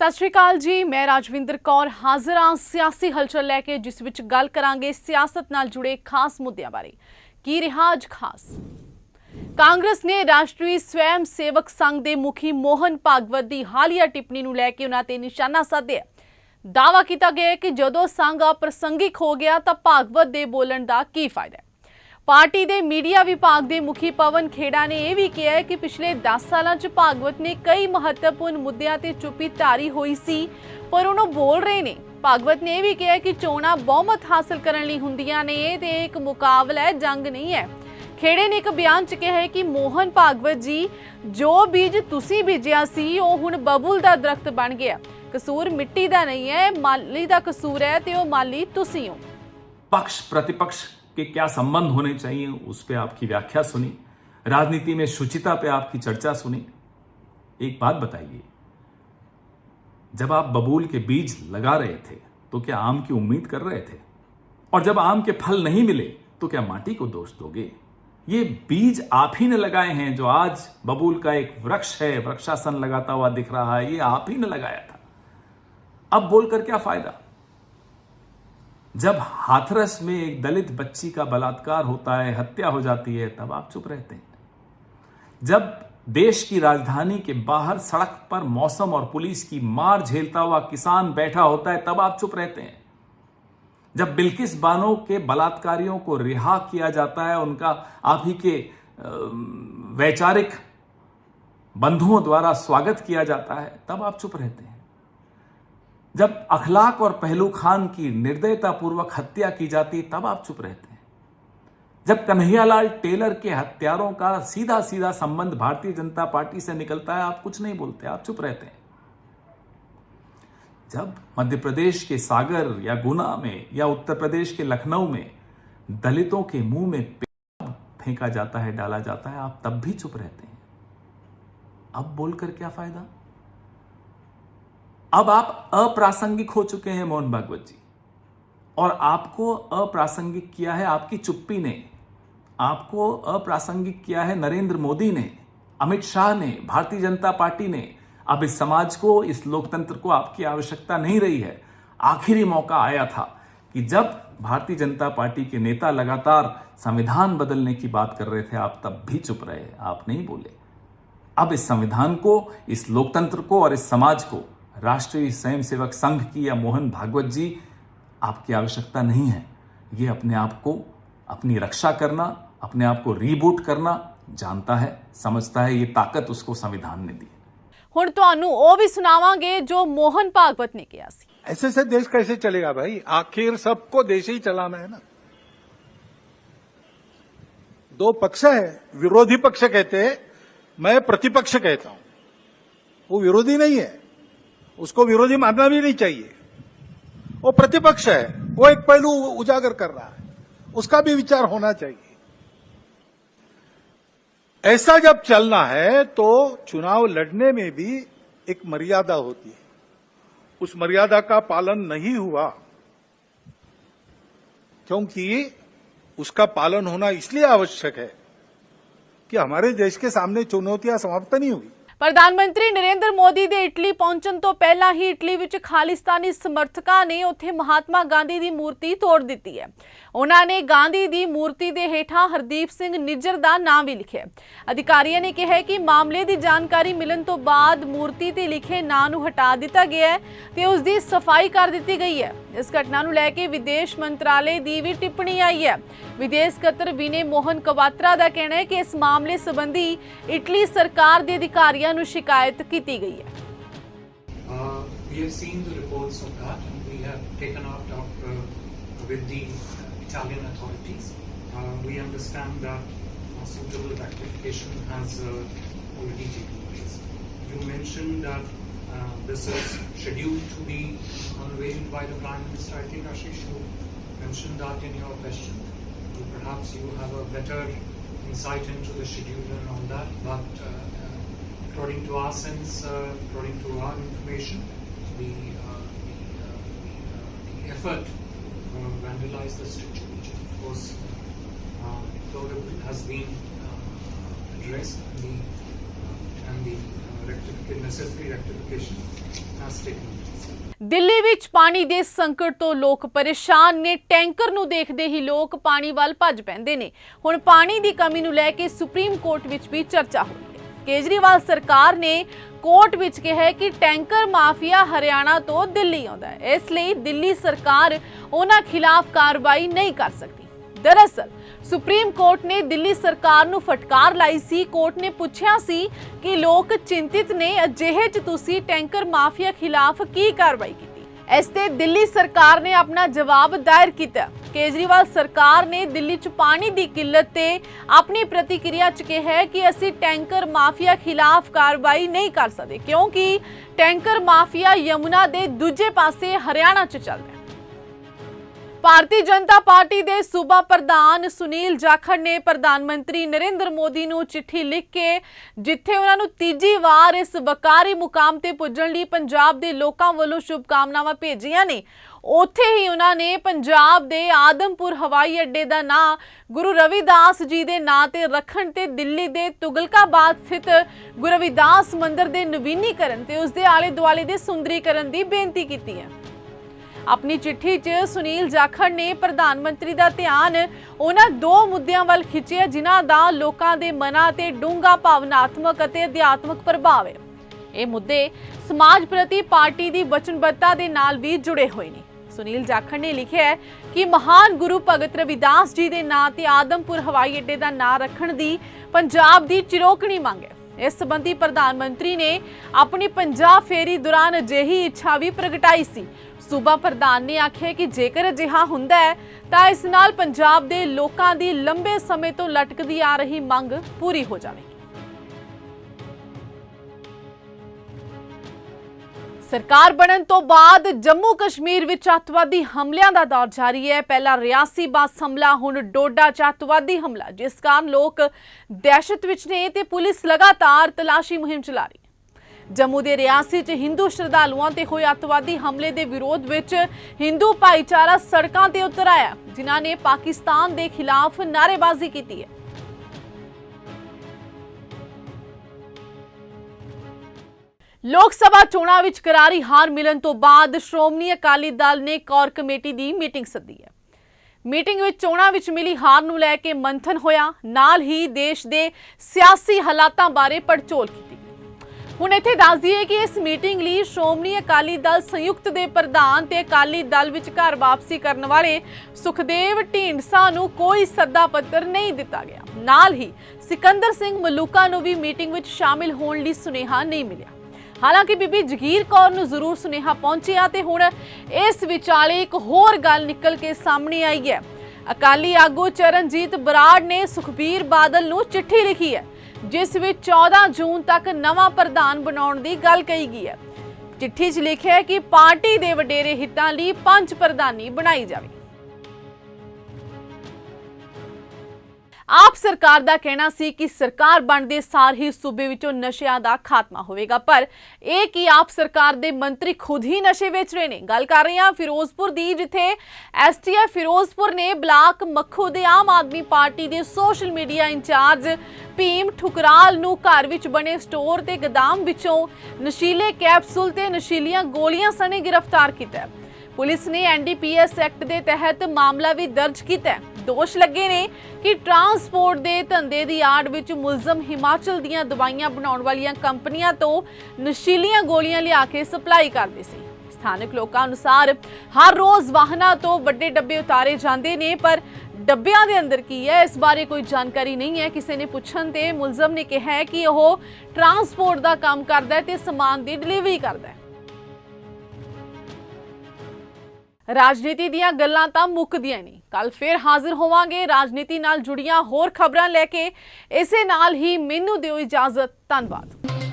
सत श्री अकाल जी, मैं राजविंदर कौर हाजिर हाँ सियासी हलचल लैके जिस विच गल करांगे सियासत नाल जुड़े खास मुद्दों बारे। की रहा अज खास? कांग्रेस ने राष्ट्रीय स्वयं सेवक संघ के मुखी मोहन भागवत की हालिया टिप्पणी नूं लैके उन्हां ते निशाना साधिया। दावा किया गया कि जदों संघ अप्रसंगिक हो गया तो भागवत के बोलण का की फायदा है। पार्टी के मीडिया विभाग के मुखी पवन खेड़ा ने यह भी कहा है कि पिछले 10 सालों च भागवत ने कई महत्वपूर्ण मुद्दों ते चुप्पी धारी हुई सी, पर उन्होंने बोल रहे ने। भागवत ने यह भी कहा कि चोणां बहुमत हासिल करने लई हुंदियां ने ते एक मुकाबला है, जंग नहीं है। खेड़े ने एक बयान च कहा है कि मोहन भागवत जी, जो बीज तुसीं बीजिया सी ओह हुण बबूल दा दरख्त बन गया। कसूर मिट्टी दा नहीं है, माली दा कसूर है ते ओह माली तुसीं हो। पक्ष प्रतिपक्ष के क्या संबंध होने चाहिए उस पर आपकी व्याख्या सुनी, राजनीति में शुचिता पे आपकी चर्चा सुनी। एक बात बताइए, जब आप बबूल के बीज लगा रहे थे तो क्या आम की उम्मीद कर रहे थे? और जब आम के फल नहीं मिले तो क्या माटी को दोष दोगे? ये बीज आप ही ने लगाए हैं। जो आज बबूल का एक वृक्ष है, वृक्षासन लगाता हुआ दिख रहा है, ये आप ही ने लगाया था। अब बोलकर क्या फायदा? जब हाथरस में एक दलित बच्ची का बलात्कार होता है, हत्या हो जाती है, तब आप चुप रहते हैं। जब देश की राजधानी के बाहर सड़क पर मौसम और पुलिस की मार झेलता हुआ किसान बैठा होता है, तब आप चुप रहते हैं। जब बिल्किस बानो के बलात्कारियों को रिहा किया जाता है, उनका आप ही के वैचारिक बंधुओं द्वारा स्वागत किया जाता है, तब आप चुप रहते हैं। जब अखलाक और पहलू खान की निर्दयतापूर्वक हत्या की जाती, तब आप चुप रहते हैं। जब कन्हैयालाल टेलर के हत्यारों का सीधा सीधा संबंध भारतीय जनता पार्टी से निकलता है, आप कुछ नहीं बोलते, आप चुप रहते हैं। जब मध्य प्रदेश के सागर या गुना में या उत्तर प्रदेश के लखनऊ में दलितों के मुंह में पेशाब फेंका जाता है, डाला जाता है, आप तब भी चुप रहते हैं। अब बोलकर क्या फायदा? अब आप अप्रासंगिक हो चुके हैं मोहन भागवत जी, और आपको अप्रासंगिक किया है आपकी चुप्पी ने, आपको अप्रासंगिक किया है नरेंद्र मोदी ने, अमित शाह ने, भारतीय जनता पार्टी ने। अब इस समाज को, इस लोकतंत्र को आपकी आवश्यकता नहीं रही है। आखिरी मौका आया था कि जब भारतीय जनता पार्टी के नेता लगातार संविधान बदलने की बात कर रहे थे, आप तब भी चुप रहे, आप नहीं बोले। अब इस संविधान को, इस लोकतंत्र को और इस समाज को राष्ट्रीय स्वयंसेवक संघ की या मोहन भागवत जी आपकी आवश्यकता नहीं है। ये अपने आप को, अपनी रक्षा करना, अपने आप को रीबूट करना जानता है, समझता है। ये ताकत उसको संविधान ने दी। हुण तुहानू ओ भी सुनावांगे जो मोहन भागवत ने किया सी। ऐसे से देश कैसे चलेगा भाई? आखिर सबको देश ही चलाना है ना। दो पक्ष है, विरोधी पक्ष कहते हैं, मैं प्रतिपक्ष कहता हूं। वो विरोधी नहीं है, उसको विरोधी मानना भी नहीं चाहिए। वो प्रतिपक्ष है, वो एक पहलू उजागर कर रहा है, उसका भी विचार होना चाहिए। ऐसा जब चलना है तो चुनाव लड़ने में भी एक मर्यादा होती है। उस मर्यादा का पालन नहीं हुआ, क्योंकि उसका पालन होना इसलिए आवश्यक है कि हमारे देश के सामने चुनौतियां समाप्त नहीं हुई। प्रधानमंत्री नरेंद्र मोदी के इटली पहुंचण तो पहला ही इटली विच खालिस्तानी समर्थकों ने उत्थे महात्मा गांधी की मूर्ति तोड़ दी है। उन्होंने गांधी की मूर्ति के हेठा हरदीप सिंह निज्जर का नाम भी लिखा। अधिकारियों ने कहा कि मामले की जानकारी मिलने तो बाद मूर्ति ते लिखे नाम नूं हटा दिता गया है ते उसकी सफाई कर दी गई है। इस घटना नूं लैके विदेश मंत्रालय की भी टिप्पणी आई है। विदेश सकत्तर विनय मोहन क्वात्रा का कहना है कि इस मामले संबंधी इटली सरकार के अधिकारियों नूं शिकायत की गई है। We have seen the reports of that and we have taken out with the Italian authorities. We understand that suitable rectification has already taken place. You mentioned that this is scheduled to be unveiled by the Prime Minister. I think Ashish, you mentioned that in your question. Perhaps you have a better insight into the schedule and all that, but according to our sense, according to our information, the effort to vandalize the statue, which of course has been addressed, and the necessary rectification has taken place. Delhi ਵਿੱਚ ਪਾਣੀ ਦੇ ਸੰਕਟ ਤੋਂ ਲੋਕ ਪਰੇਸ਼ਾਨ ਨੇ। Tanker ਨੂੰ ਦੇਖਦੇ ਹੀ ਲੋਕ ਪਾਣੀ ਵੱਲ ਭੱਜ ਪੈਂਦੇ ਨੇ। ਹੁਣ ਪਾਣੀ ਦੀ ਕਮੀ ਨੂੰ ਲੈ ਕੇ ਸੁਪਰੀਮ ਕੋਰਟ ਵਿੱਚ ਵੀ ਚਰਚਾ ਹੋਈ ਹੈ। ਕੇਜਰੀਵਾਲ ਸਰਕਾਰ ਨੇ ਕੋਰਟ ਵਿੱਚ ਕਿਹਾ ਹੈ ਕਿ ਟੈਂਕਰ ਮਾਫੀਆ ਹਰਿਆਣਾ ਤੋਂ ਦਿੱਲੀ ਆਉਂਦਾ ਹੈ, ਇਸ ਲਈ ਦਿੱਲੀ ਸਰਕਾਰ ਉਹਨਾਂ ਖਿਲਾਫ ਕਾਰਵਾਈ ਨਹੀਂ ਕਰ ਸਕਦੀ। दरअसल सुप्रीम कोर्ट ने दिल्ली सरकार ਨੂੰ फटकार लाई सी। कोर्ट ने पूछा सी कि लोग चिंतित ने, अजिहे च तुसी टैंकर माफिया खिलाफ की कार्रवाई की। इस ते दिल्ली सरकार ने अपना जवाब दायर किया। केजरीवाल सरकार ने दिल्ली च पानी की किल्लत ते अपनी प्रतिक्रिया च कहा है कि असी टैंकर माफिया खिलाफ कार्रवाई नहीं कर सकते, क्योंकि टैंकर माफिया यमुना के दूजे पासे हरियाणा च चल रहा है। ਭਾਰਤੀ ਜਨਤਾ ਪਾਰਟੀ ਦੇ ਸੂਬਾ ਪ੍ਰਧਾਨ ਸੁਨੀਲ ਜਾਖੜ ਨੇ ਪ੍ਰਧਾਨ ਮੰਤਰੀ ਨਰਿੰਦਰ ਮੋਦੀ ਨੂੰ ਚਿੱਠੀ ਲਿਖ ਕੇ ਜਿੱਥੇ ਉਹਨਾਂ ਨੂੰ ਤੀਜੀ ਵਾਰ ਇਸ ਵਕਾਰੀ ਮੁਕਾਮ ਤੇ ਪੁੱਜਣ ਲਈ ਪੰਜਾਬ ਦੇ ਲੋਕਾਂ ਵੱਲੋਂ ਸ਼ੁਭਕਾਮਨਾਵਾਂ ਭੇਜੀਆਂ ਨੇ, ਉੱਥੇ ਹੀ ਉਹਨਾਂ ਨੇ ਪੰਜਾਬ ਦੇ ਆਦਮਪੁਰ ਹਵਾਈ ਅੱਡੇ ਦਾ ਨਾਂ ਗੁਰੂ ਰਵਿਦਾਸ ਜੀ ਦੇ ਨਾਂ ਤੇ ਰੱਖਣ ਤੇ ਦਿੱਲੀ ਦੇ ਤੁਗਲਕਾਬਾਦ ਸਥਿਤ ਗੁਰੂ ਰਵਿਦਾਸ ਮੰਦਿਰ ਦੇ ਨਵੀਨੀਕਰਨ ਤੇ ਉਸ ਦੇ ਆਲੇ ਦੁਆਲੇ ਦੇ ਸੁੰਦਰੀਕਰਨ ਦੀ ਬੇਨਤੀ ਕੀਤੀ ਹੈ। अपनी चिट्ठी च सुनील जाखड़ ने प्रधान मंत्री का ध्यान उन्हां दो मुद्दों वाल खिंचिया जिन्हां दा लोकां दे मनां ते डूंगा भावनात्मक अते अध्यात्मक प्रभाव है। ये मुद्दे समाज प्रति पार्टी की वचनबद्धता दे नाल भी जुड़े हुए ने। सुनील जाखड़ ने लिखिया है कि महान गुरु भगत रविदास जी के नां ते आदमपुर हवाई अड्डे का नां रखण दी पंजाब की चिरोकणी मंग है। इस संबंधी प्रधानमंत्री ने अपनी पंजाब फेरी दौरान अजिही इच्छा भी प्रगटाई सी। सूबा प्रधान ने आख्या कि जेकर अजिहा हुंदा है तां इस नाल पंजाब दे लोकां दी लंबे समय तो लटकदी आ रही मंग पूरी हो जावेगी। सरकार बनन तो बाद जम्मू कश्मीर विच अतवादी हमलियां दा दौर जारी है। पहला रियासी बस हमला, हुण डोडा च अतवादी हमला, जिस कारण लोग दहशत विच ने ते पुलिस लगातार तलाशी मुहिम चला रही है। जम्मू के रियासी च हिंदू श्रद्धालुओं ते होए अतवादी हमले के विरोध विच हिंदू भाईचारा सड़कों ते उतर आया, जिन्हां ने पाकिस्तान के खिलाफ नारेबाजी की है। लोक सभा चोणां विच करारी हार मिलन तो बाद श्रोमणी अकाली दल ने कोर कमेटी की मीटिंग सद्दी है। मीटिंग विच चोणां विच मिली हार नूं लैके मंथन होया, नाल ही देश के सियासी हालातां बारे पड़चोल की। ਹੁਣ ਇੱਥੇ ਦੱਸ ਦਈਏ ਕਿ ਇਸ ਮੀਟਿੰਗ ਲਈ ਸ਼੍ਰੋਮਣੀ ਅਕਾਲੀ ਦਲ ਸੰਯੁਕਤ ਦੇ ਪ੍ਰਧਾਨ ਤੇ ਅਕਾਲੀ ਦਲ ਵਿੱਚ ਘਰ ਵਾਪਸੀ ਕਰਨ ਵਾਲੇ ਸੁਖਦੇਵ ਢੀਂਡਸਾ ਨੂੰ ਕੋਈ ਸੱਦਾ ਪੱਤਰ ਨਹੀਂ ਦਿੱਤਾ ਗਿਆ। ਨਾਲ ਹੀ ਸਿਕੰਦਰ ਸਿੰਘ ਮਲੂਕਾ ਨੂੰ ਵੀ ਮੀਟਿੰਗ ਵਿੱਚ ਸ਼ਾਮਿਲ ਹੋਣ ਲਈ ਸੁਨੇਹਾ ਨਹੀਂ ਮਿਲਿਆ। ਹਾਲਾਂਕਿ ਬੀਬੀ ਜਗੀਰ ਕੌਰ ਨੂੰ ਜ਼ਰੂਰ ਸੁਨੇਹਾ ਪਹੁੰਚਿਆ ਤੇ ਹੁਣ ਇਸ ਵਿਚਾਲੇ ਇੱਕ ਹੋਰ ਗੱਲ ਨਿਕਲ ਕੇ ਸਾਹਮਣੇ ਆਈ ਹੈ। ਅਕਾਲੀ ਆਗੂ ਚਰਨਜੀਤ ਬਰਾੜ ਨੇ ਸੁਖਬੀਰ ਬਾਦਲ ਨੂੰ ਚਿੱਠੀ ਲਿਖੀ ਹੈ, जिस विच 14 जून तक नवा प्रधान बनाउण दी गल कही गई है। चिट्ठी च लिखिया है कि पार्टी दे वडेरे हितां लई पंच प्रधानी बनाई जावे। आप सरकार का कहना सी कि सरकार बनते सार ही सूबे विचों नशिਆਂ ਦਾ खात्मा होवेगा, पर ਇਹ कि आप सरकार ਦੇ मंत्री खुद ही नशे ਵੇਚ ਰਹੇ ਨੇ। ਗੱਲ ਕਰ ਰਹੇ ਹਾਂ ਫਿਰੋਜ਼ਪੁਰ ਦੀ, ਜਿੱਥੇ STF ਫਿਰੋਜ਼ਪੁਰ ਨੇ ਬਲਾਕ ਮੱਖੂ ਦੇ ਆਮ ਆਦਮੀ ਪਾਰਟੀ ਦੇ social media incharge Bhim Thukral ਨੂੰ ਘਰ ਵਿੱਚ ਬਣੇ ਸਟੋਰ ਤੇ ਗੋਦਾਮ ਵਿੱਚੋਂ ਨਸ਼ੀਲੇ ਕੈਪਸੂਲ ਤੇ ਨਸ਼ੀਲੀਆਂ ਗੋਲੀਆਂ ਸਣੇ गिरफ्तार ਕੀਤਾ ਹੈ। पुलिस ने NDPS एक्ट के तहत मामला भी दर्ज किया है। दोष लगे ने कि ट्रांसपोर्ट के धंधे की आड़ विच मुलजम हिमाचल दीयां दवाइयां बनाउण वालियां कंपनियां तो नशीलियां गोलियां लिया के सप्लाई करते सी। स्थानक लोकां अनुसार हर रोज़ वाहनां तो वड्डे डब्बे उतारे जाते ने, पर डब्बियां दे अंदर की है इस बारे कोई जानकारी नहीं है। किसी ने पुछण ते मुलजम ने कहा है कि वह ट्रांसपोर्ट का काम करदा है ते समान की डिलीवरी करदा है। राजनीति दीयां गल्लां तां मुक्कदियां नहीं। कल फिर हाजिर होवांगे राजनीति नाल जुड़ियां होर खबरां लैके। इसे नाल ही मैनूं दिओ इजाजत। धन्नवाद।